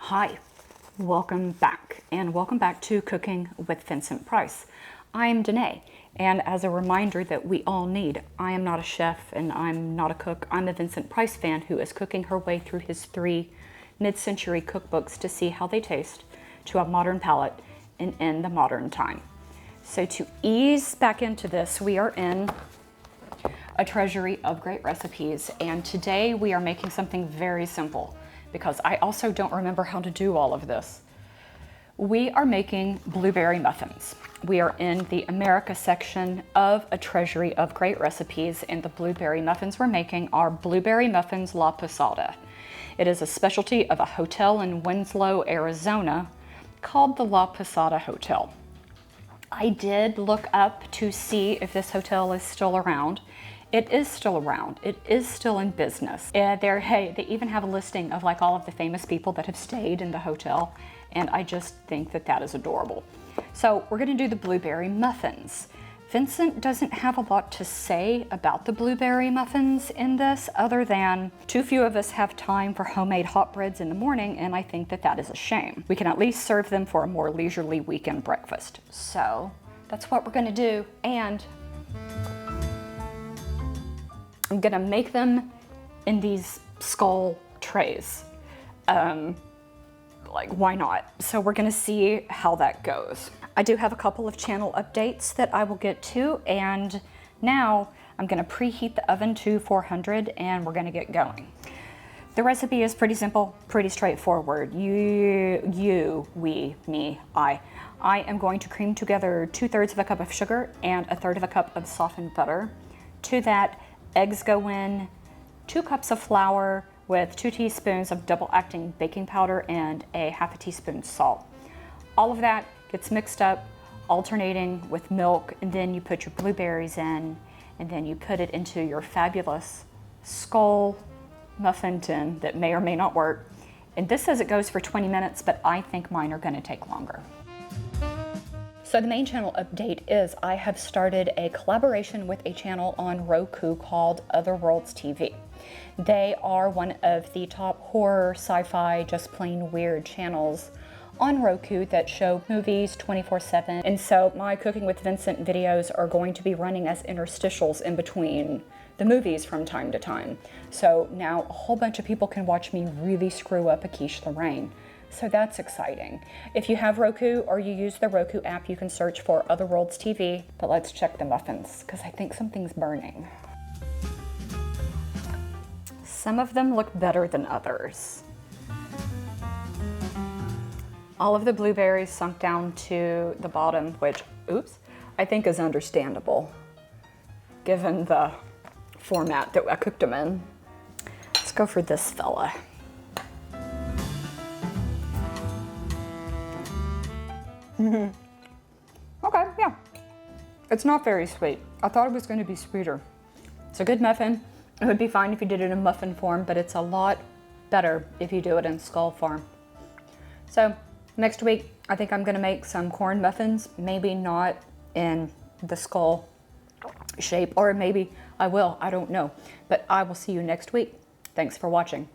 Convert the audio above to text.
Hi, welcome back, and welcome back to Cooking with Vincent Price. I'm Danae, and as a reminder that we all need, I am not a chef and I'm not a cook. I'm a Vincent Price fan who is cooking her way through his 3 mid-century cookbooks to see how they taste to a modern palate and in the modern time. So to ease back into this, we are in a Treasury of Great Recipes, and today we are making something very simple because I also don't remember how to do all of this. We are making blueberry muffins. We are in the America section of a Treasury of Great Recipes, and the blueberry muffins we're making are Blueberry Muffins La Posada. It is a specialty of a hotel in Winslow, Arizona called the La Posada Hotel. I did look up to see if this hotel is still around. It is still around. It is still in business. They even have a listing of like all of the famous people that have stayed in the hotel, and I just think that that is adorable. So we're gonna do the blueberry muffins. Vincent doesn't have a lot to say about the blueberry muffins in this, other than too few of us have time for homemade hot breads in the morning, and I think that that is a shame. We can at least serve them for a more leisurely weekend breakfast. So that's what we're gonna do, and I'm gonna make them in these skull trays. Like, why not? So we're gonna see how that goes. I do have a couple of channel updates that I will get to, and now I'm gonna preheat the oven to 400 and we're gonna get going. The recipe is pretty simple, pretty straightforward. I am going to cream together 2/3 of a cup of sugar and 1/3 of a cup of softened butter. To that, eggs go in, 2 cups of flour with 2 teaspoons of double-acting baking powder and a 1/2 teaspoon salt. All of that gets mixed up, alternating with milk, and then you put your blueberries in, and then you put it into your fabulous skull muffin tin that may or may not work. And this says it goes for 20 minutes, but I think mine are gonna take longer. So the main channel update is I have started a collaboration with a channel on Roku called Other Worlds TV. They are one of the top horror, sci-fi, just plain weird channels on Roku that show movies 24/7. And so my Cooking with Vincent videos are going to be running as interstitials in between the movies from time to time. So now a whole bunch of people can watch me really screw up a quiche Lorraine. So that's exciting. If you have Roku or you use the Roku app, you can search for Other Worlds TV. But let's check the muffins, because I think something's burning. Some of them look better than others. All of the blueberries sunk down to the bottom, which, oops, I think is understandable, given the format that I cooked them in. Let's go for this fella. Okay, yeah. It's not very sweet. I thought it was going to be sweeter. It's a good muffin. It would be fine if you did it in muffin form, but it's a lot better if you do it in skull form. So next week, I think I'm going to make some corn muffins, maybe not in the skull shape, or maybe I will, I don't know. But I will see you next week. Thanks for watching.